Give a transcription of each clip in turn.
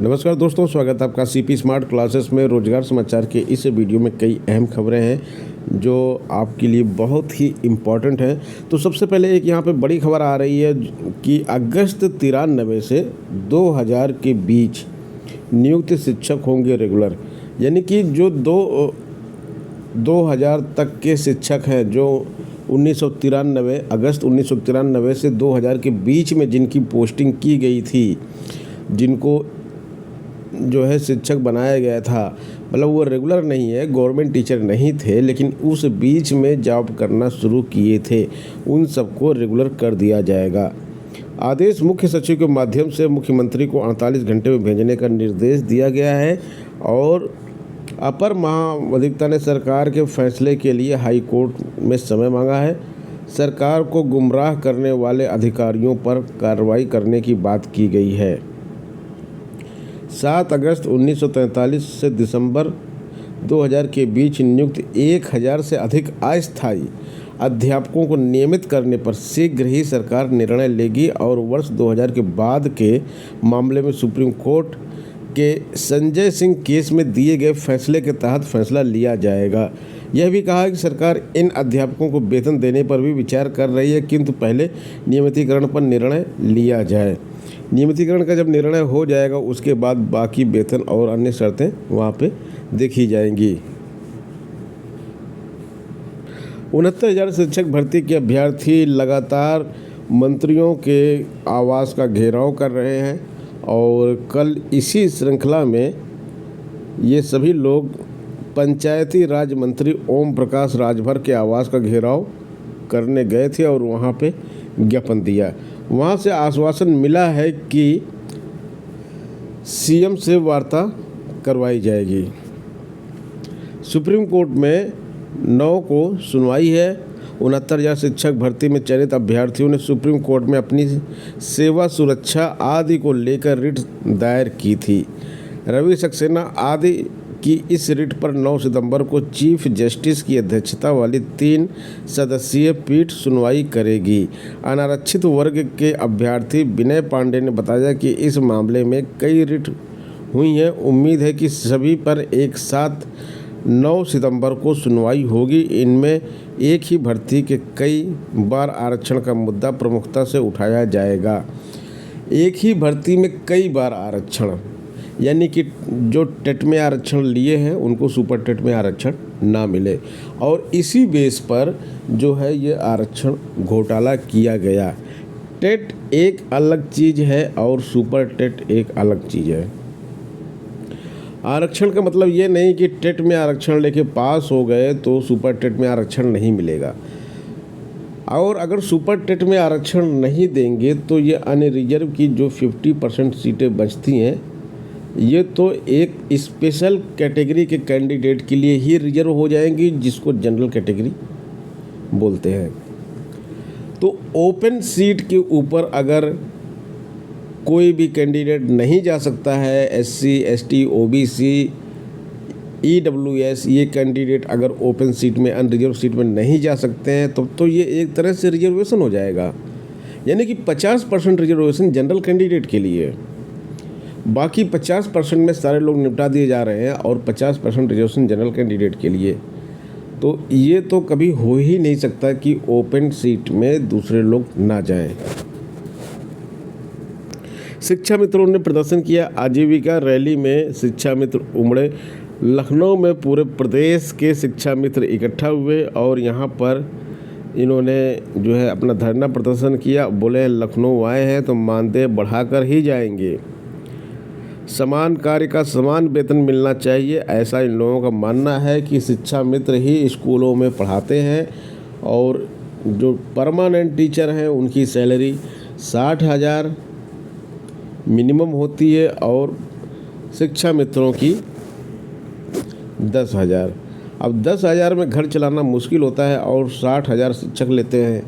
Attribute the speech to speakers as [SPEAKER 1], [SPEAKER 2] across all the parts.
[SPEAKER 1] नमस्कार दोस्तों, स्वागत है आपका सीपी स्मार्ट क्लासेस में। रोजगार समाचार के इस वीडियो में कई अहम खबरें हैं जो आपके लिए बहुत ही इम्पॉर्टेंट हैं। तो सबसे पहले एक यहाँ पे बड़ी खबर आ रही है कि अगस्त 93 से 2000 के बीच नियुक्त शिक्षक होंगे रेगुलर। यानी कि जो 2000 तक के शिक्षक हैं, जो 1993 अगस्त 1993 से 2000 के बीच में जिनकी पोस्टिंग की गई थी, जिनको जो है शिक्षक बनाया गया था, मतलब वो रेगुलर नहीं है, गवर्नमेंट टीचर नहीं थे, लेकिन उस बीच में जॉब करना शुरू किए थे, उन सबको रेगुलर कर दिया जाएगा। आदेश मुख्य सचिव के माध्यम से मुख्यमंत्री को 48 घंटे में भेजने का निर्देश दिया गया है और अपर महाअधिवक्ता ने सरकार के फैसले के लिए हाई कोर्ट में समय मांगा है। सरकार को गुमराह करने वाले अधिकारियों पर कार्रवाई करने की बात की गई है। 7 अगस्त 1943 से दिसंबर 2000 के बीच नियुक्त 1000 से अधिक अस्थायी अध्यापकों को नियमित करने पर शीघ्र ही सरकार निर्णय लेगी और वर्ष 2000 के बाद के मामले में सुप्रीम कोर्ट के संजय सिंह केस में दिए गए फैसले के तहत फैसला लिया जाएगा। यह भी कहा कि सरकार इन अध्यापकों को वेतन देने पर भी विचार कर रही है, किंतु पहले नियमितीकरण पर निर्णय लिया जाए। नियमितीकरण का जब निर्णय हो जाएगा उसके बाद बाकी वेतन और अन्य शर्तें वहाँ पे देखी जाएंगी। 69,000 शिक्षक भर्ती के अभ्यर्थी लगातार मंत्रियों के आवास का घेराव कर रहे हैं और कल इसी श्रृंखला में ये सभी लोग पंचायती राज मंत्री ओम प्रकाश राजभर के आवास का घेराव करने गए थे और वहाँ पे ज्ञापन दिया। वहाँ से आश्वासन मिला है कि सीएम से वार्ता करवाई जाएगी। सुप्रीम कोर्ट में 9 को सुनवाई है। 69,000 शिक्षक भर्ती में चयनित अभ्यर्थियों ने सुप्रीम कोर्ट में अपनी सेवा सुरक्षा आदि को लेकर रिट दायर की थी। रवि सक्सेना आदि की इस रिट पर 9 सितंबर को चीफ जस्टिस की अध्यक्षता वाली 3 सदस्यीय पीठ सुनवाई करेगी। अनारक्षित वर्ग के अभ्यर्थी विनय पांडे ने बताया कि इस मामले में कई रिट हुई हैं। उम्मीद है कि सभी पर एक साथ 9 सितंबर को सुनवाई होगी। इनमें एक ही भर्ती के कई बार आरक्षण का मुद्दा प्रमुखता से उठाया जाएगा। एक ही भर्ती में कई बार आरक्षण, यानी कि जो टेट में आरक्षण लिए हैं उनको सुपर टेट में आरक्षण ना मिले, और इसी बेस पर जो है ये आरक्षण घोटाला किया गया। टेट एक अलग चीज़ है और सुपर टेट एक अलग चीज़ है। आरक्षण का मतलब ये नहीं कि टेट में आरक्षण लेके पास हो गए तो सुपर टेट में आरक्षण नहीं मिलेगा, और अगर सुपर टेट में आरक्षण नहीं देंगे तो ये अनरिजर्व की जो 50% सीटें बचती हैं, ये तो एक स्पेशल कैटेगरी के कैंडिडेट के लिए ही रिजर्व हो जाएंगी, जिसको जनरल कैटेगरी बोलते हैं। तो ओपन सीट के ऊपर अगर कोई भी कैंडिडेट नहीं जा सकता है, SC, ST, OBC, EWS, ये कैंडिडेट अगर ओपन सीट में, अनरिजर्व सीट में नहीं जा सकते हैं तो ये एक तरह से रिजर्वेशन हो जाएगा। यानी कि 50% रिजर्वेशन जनरल कैंडिडेट के लिए, बाकी 50% में सारे लोग निपटा दिए जा रहे हैं और 50% रिजर्वेशन जनरल कैंडिडेट के लिए। तो ये तो कभी हो ही नहीं सकता कि ओपन सीट में दूसरे लोग ना जाएं। शिक्षा मित्रों ने प्रदर्शन किया। आजीविका रैली में शिक्षा मित्र उमड़े। लखनऊ में पूरे प्रदेश के शिक्षा मित्र इकट्ठा हुए और यहाँ पर इन्होंने जो है अपना धरना प्रदर्शन किया। बोले लखनऊ आए हैं तो मानदेय बढ़ाकर ही जाएंगे, समान कार्य का समान वेतन मिलना चाहिए, ऐसा इन लोगों का मानना है कि शिक्षा मित्र ही स्कूलों में पढ़ाते हैं और जो परमानेंट टीचर हैं उनकी सैलरी 60,000 मिनिमम होती है और शिक्षा मित्रों की 10,000। अब 10,000 में घर चलाना मुश्किल होता है और 60,000 शिक्षक लेते हैं,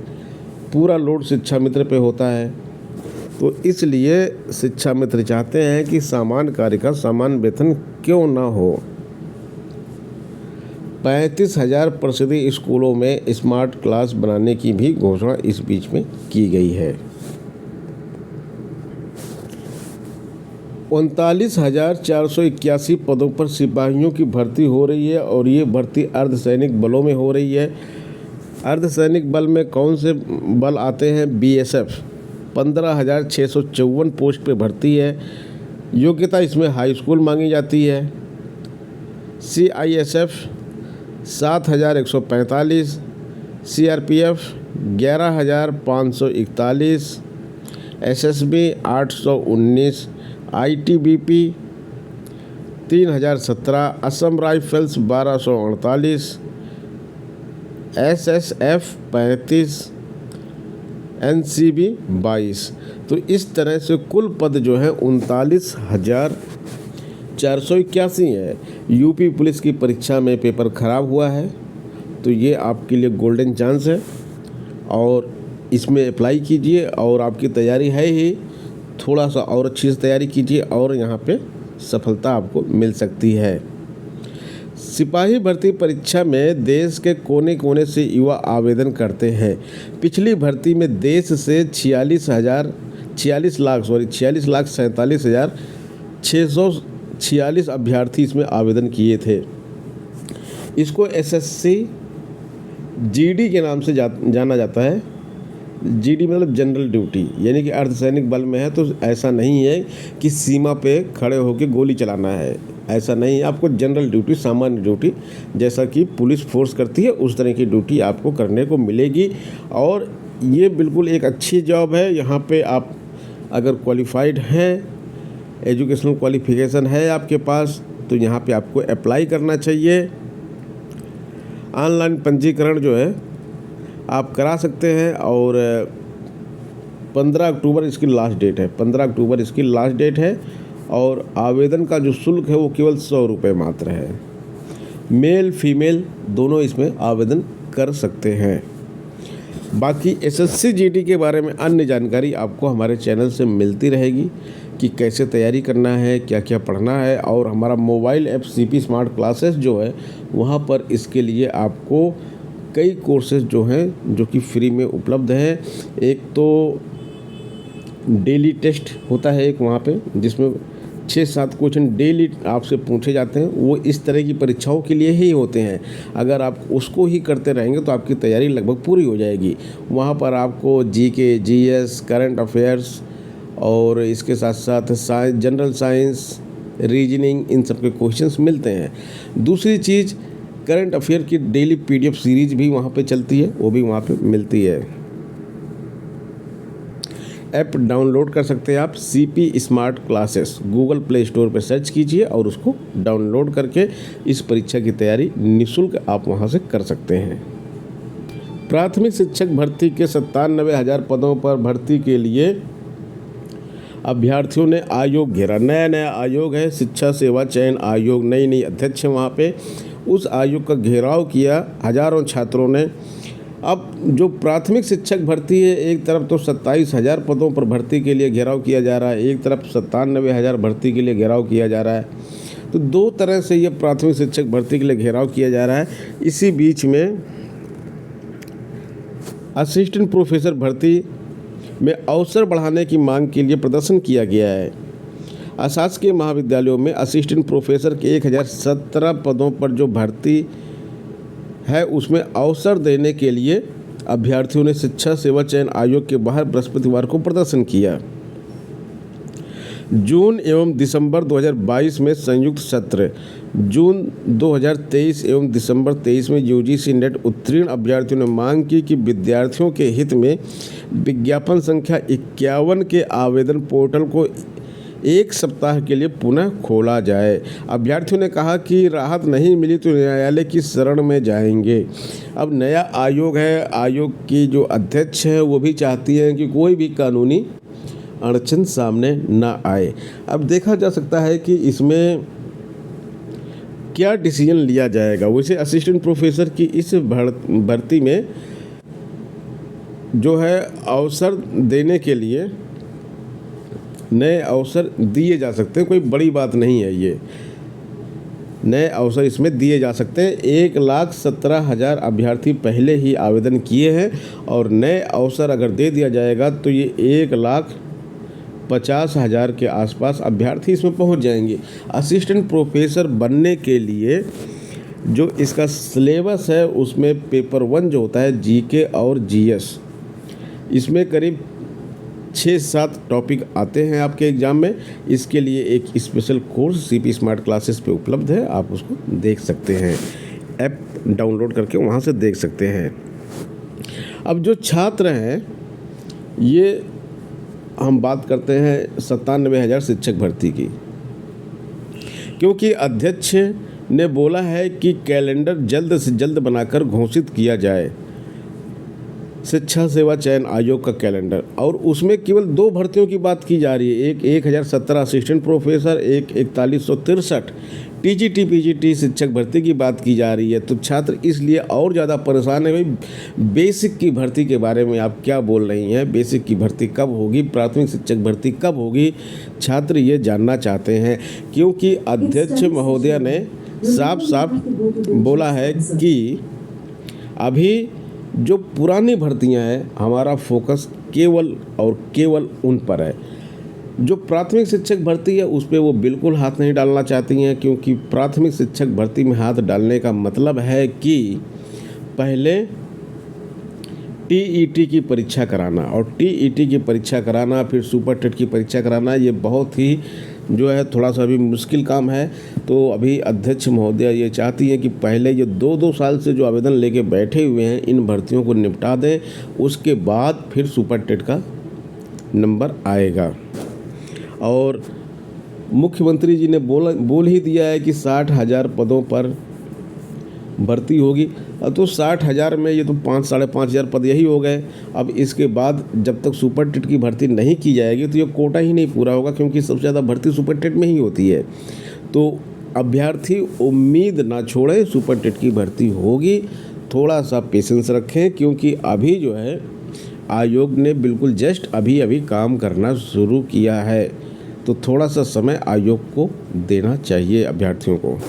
[SPEAKER 1] पूरा लोड शिक्षा मित्र पे होता है। तो इसलिए शिक्षा मित्र चाहते हैं कि समान कार्य का समान वेतन क्यों ना हो। 35,000 प्रसिद्ध स्कूलों में स्मार्ट क्लास बनाने की भी घोषणा इस बीच में की गई है। 39,481 पदों पर सिपाहियों की भर्ती हो रही है और ये भर्ती अर्धसैनिक बलों में हो रही है। अर्धसैनिक बल में कौन से बल आते हैं? BSF 15,654 पोस्ट पे भर्ती है। योग्यता इसमें हाई स्कूल मांगी जाती है। CISF 7,145, CRPF 11,541, SSB 819, ITBP 3,017, Assam rifles 1,248, SSF 35, NCB 22। तो इस तरह से कुल पद जो है 39,481 है। यूपी पुलिस की परीक्षा में पेपर ख़राब हुआ है तो ये आपके लिए गोल्डन चांस है और इसमें अप्लाई कीजिए और आपकी तैयारी है ही, थोड़ा सा और अच्छी से तैयारी कीजिए और यहाँ पे सफलता आपको मिल सकती है। सिपाही भर्ती परीक्षा में देश के कोने कोने से युवा आवेदन करते हैं। पिछली भर्ती में देश से 46,47,646 अभ्यर्थी इसमें आवेदन किए थे। इसको SSC GD के नाम से जाना जाता है। GD मतलब जनरल ड्यूटी, यानी कि अर्धसैनिक बल में है तो ऐसा नहीं है कि सीमा पे खड़े होकर गोली चलाना है, ऐसा नहीं है। आपको जनरल ड्यूटी, सामान्य ड्यूटी जैसा कि पुलिस फोर्स करती है उस तरह की ड्यूटी आपको करने को मिलेगी और ये बिल्कुल एक अच्छी जॉब है। यहाँ पे आप अगर क्वालिफाइड हैं, एजुकेशनल क्वालिफिकेशन है आपके पास, तो यहाँ पे आपको अप्लाई करना चाहिए। ऑनलाइन पंजीकरण जो है आप करा सकते हैं और 15 अक्टूबर इसकी लास्ट डेट है। 15 अक्टूबर इसकी लास्ट डेट है और आवेदन का जो शुल्क है वो केवल 100 रुपये मात्र है। मेल फीमेल दोनों इसमें आवेदन कर सकते हैं। बाकी SSC GD के बारे में अन्य जानकारी आपको हमारे चैनल से मिलती रहेगी कि कैसे तैयारी करना है, क्या क्या पढ़ना है। और हमारा mobile app CP smart classes जो है वहाँ पर इसके लिए आपको कई कोर्सेज जो हैं जो कि फ्री में उपलब्ध हैं। एक तो डेली टेस्ट होता है एक वहाँ पे, जिसमें 6-7 क्वेश्चन डेली आपसे पूछे जाते हैं। वो इस तरह की परीक्षाओं के लिए ही होते हैं। अगर आप उसको ही करते रहेंगे तो आपकी तैयारी लगभग पूरी हो जाएगी। वहाँ पर आपको GK, GS, करंट अफेयर्स और इसके साथ साथ साइंस, जनरल साइंस, रीजनिंग, इन सब के क्वेश्चंस मिलते हैं। दूसरी चीज़, करंट अफेयर की डेली PDF सीरीज भी वहाँ पे चलती है, वो भी वहाँ पे मिलती है। ऐप डाउनलोड कर सकते हैं आप CP smart classes, Google play store पर सर्च कीजिए और उसको डाउनलोड करके इस परीक्षा की तैयारी निःशुल्क आप वहाँ से कर सकते हैं। प्राथमिक शिक्षक भर्ती के 97,000 पदों पर भर्ती के लिए अभ्यर्थियों ने आयोग घेरा। नया आयोग है, शिक्षा सेवा चयन आयोग, नई अध्यक्ष है वहाँ पे। उस आयोग का घेराव किया हज़ारों छात्रों ने। अब जो प्राथमिक शिक्षक भर्ती है, एक तरफ तो 27,000 पदों पर भर्ती के लिए घेराव किया जा रहा है, एक तरफ 97,000 भर्ती के लिए घेराव किया जा रहा है। तो दो तरह से ये प्राथमिक शिक्षक भर्ती के लिए घेराव किया जा रहा है। इसी बीच में असिस्टेंट प्रोफेसर भर्ती में अवसर बढ़ाने की मांग के लिए प्रदर्शन किया गया है। अशासकीय महाविद्यालयों में असिस्टेंट प्रोफेसर के 1017 पदों पर जो भर्ती है उसमें अवसर देने के लिए अभ्यर्थियों ने शिक्षा सेवा चयन आयोग के बाहर बृहस्पतिवार को प्रदर्शन किया। जून एवं दिसंबर 2022 में संयुक्त सत्र, जून 2023 एवं दिसंबर 23 में UGC नेट उत्तीर्ण अभ्यर्थियों ने मांग की कि विद्यार्थियों के हित में विज्ञापन संख्या 51 के आवेदन पोर्टल को 1 सप्ताह के लिए पुनः खोला जाए। अभ्यर्थियों ने कहा कि राहत नहीं मिली तो न्यायालय की शरण में जाएंगे। अब नया आयोग है, आयोग की जो अध्यक्ष है वो भी चाहती हैं कि कोई भी कानूनी अड़चन सामने ना आए। अब देखा जा सकता है कि इसमें क्या डिसीजन लिया जाएगा। वैसे असिस्टेंट प्रोफेसर की इस भर्ती में जो है अवसर देने के लिए नए अवसर दिए जा सकते हैं, कोई बड़ी बात नहीं है। ये नए अवसर इसमें दिए जा सकते हैं। 1,17,000 अभ्यर्थी पहले ही आवेदन किए हैं और नए अवसर अगर दे दिया जाएगा तो ये 1,15,000 50,000 के आसपास अभ्यर्थी इसमें पहुंच जाएंगे। असिस्टेंट प्रोफेसर बनने के लिए जो इसका सिलेबस है उसमें पेपर 1 जो होता है जीके और जीएस, इसमें करीब 6-7 टॉपिक आते हैं आपके एग्ज़ाम में। इसके लिए एक special course CP smart classes पे उपलब्ध है, आप उसको देख सकते हैं, ऐप डाउनलोड करके वहाँ से देख सकते हैं। अब जो छात्र हैं, ये हम बात करते हैं 97,000 शिक्षक भर्ती की, क्योंकि अध्यक्ष ने बोला है कि कैलेंडर जल्द से जल्द बनाकर घोषित किया जाए, शिक्षा सेवा चयन आयोग का कैलेंडर, और उसमें केवल 2 भर्तियों की बात की जा रही है। एक 1017 असिस्टेंट प्रोफेसर, एक 4163 टीजीटी पीजीटी शिक्षक भर्ती की बात की जा रही है। तो छात्र इसलिए और ज़्यादा परेशान है। भाई बेसिक की भर्ती के बारे में आप क्या बोल रही हैं, बेसिक की भर्ती कब होगी, प्राथमिक शिक्षक भर्ती कब होगी, छात्र ये जानना चाहते हैं। क्योंकि अध्यक्ष महोदया ने साफ साफ बोला है कि अभी जो पुरानी भर्तियां हैं, हमारा फोकस केवल और केवल उन पर है। जो प्राथमिक शिक्षक भर्ती है उस पर वो बिल्कुल हाथ नहीं डालना चाहती हैं, क्योंकि प्राथमिक शिक्षक भर्ती में हाथ डालने का मतलब है कि पहले टीईटी की परीक्षा कराना, और टीईटी की परीक्षा कराना, फिर सुपर टेट की परीक्षा कराना, ये बहुत ही जो है थोड़ा सा अभी मुश्किल काम है। तो अभी अध्यक्ष महोदया ये चाहती हैं कि पहले ये 2-2 साल से जो आवेदन लेके बैठे हुए हैं इन भर्तियों को निपटा दें, उसके बाद फिर सुपर टेट का नंबर आएगा। और मुख्यमंत्री जी ने बोल ही दिया है कि 60,000 पदों पर भर्ती होगी। तो 60,000 में ये तो 5-5,500 पद यही हो गए। अब इसके बाद जब तक सुपर टेट की भर्ती नहीं की जाएगी तो ये कोटा ही नहीं पूरा होगा, क्योंकि सबसे ज़्यादा भर्ती सुपर टेट में ही होती है। तो अभ्यर्थी उम्मीद ना छोड़े, सुपर टेट की भर्ती होगी, थोड़ा सा पेशेंस रखें, क्योंकि अभी जो है आयोग ने बिल्कुल जस्ट अभी काम करना शुरू किया है। तो थोड़ा सा समय आयोग को देना चाहिए अभ्यर्थियों को।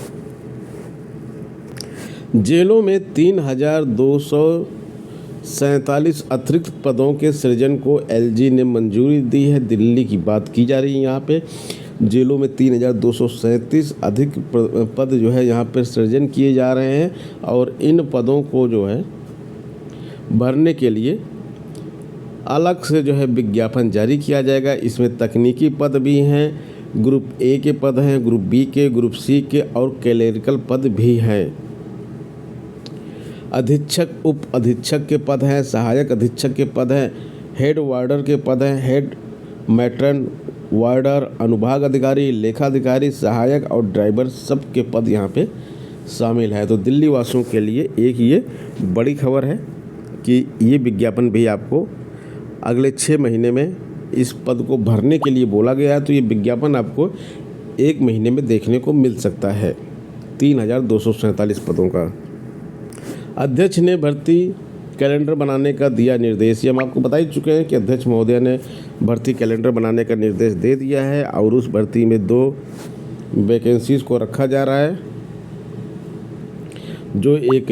[SPEAKER 1] जेलों में 3,247 अतिरिक्त पदों के सृजन को एलजी ने मंजूरी दी है। दिल्ली की बात की जा रही है यहाँ पे। जेलों में 3,237 अधिक पद जो है यहाँ पर सृजन किए जा रहे हैं, और इन पदों को जो है भरने के लिए अलग से जो है विज्ञापन जारी किया जाएगा। इसमें तकनीकी पद भी हैं, ग्रुप ए के पद हैं, ग्रुप बी के, ग्रुप सी के, और क्लरिकल पद भी हैं। अधीक्षक, उप अधीक्षक के पद हैं, सहायक अधीक्षक के पद हैं, हेड वार्डर के पद हैं, हेड मैट्रन वार्डर, अनुभाग अधिकारी, लेखाधिकारी, सहायक और ड्राइवर, सब के पद यहाँ पे शामिल है। तो दिल्ली वासियों के लिए एक ये बड़ी खबर है कि ये विज्ञापन भी आपको अगले 6 महीने में इस पद को भरने के लिए बोला गया है। तो ये विज्ञापन आपको 1 महीने में देखने को मिल सकता है 3,247 पदों का। अध्यक्ष ने भर्ती कैलेंडर बनाने का दिया निर्देश। ये हम आपको बता ही चुके हैं कि अध्यक्ष महोदया ने भर्ती कैलेंडर बनाने का निर्देश दे दिया है, और उस भर्ती में 2 वैकेंसीज़ को रखा जा रहा है, जो एक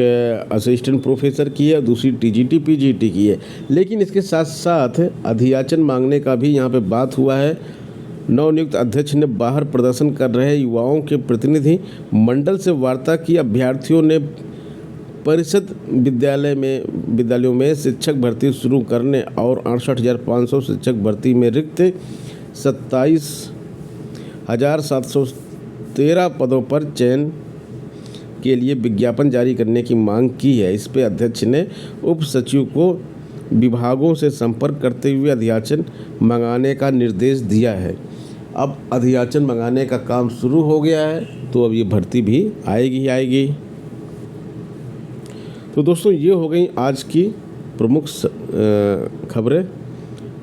[SPEAKER 1] असिस्टेंट प्रोफेसर की है, दूसरी टीजीटी पीजीटी की है। लेकिन इसके साथ साथ अधियाचन मांगने का भी यहाँ पे बात हुआ है। नवनियुक्त अध्यक्ष ने बाहर प्रदर्शन कर रहे युवाओं के प्रतिनिधि मंडल से वार्ता की। अभ्यर्थियों ने परिषद विद्यालयों में शिक्षक भर्ती शुरू करने और 68,500 शिक्षक भर्ती में रिक्त 27,713 पदों पर चयन के लिए विज्ञापन जारी करने की मांग की है। इस पर अध्यक्ष ने उप सचिव को विभागों से संपर्क करते हुए अधियाचन मंगाने का निर्देश दिया है। अब अधियाचन मंगाने का काम शुरू हो गया है, तो अब ये भर्ती भी आएगी। तो दोस्तों, ये हो गई आज की प्रमुख खबरें,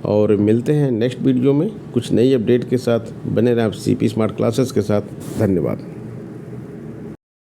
[SPEAKER 1] और मिलते हैं नेक्स्ट वीडियो में कुछ नई अपडेट के साथ। बने रहें आप सीपी स्मार्ट क्लासेस के साथ। धन्यवाद।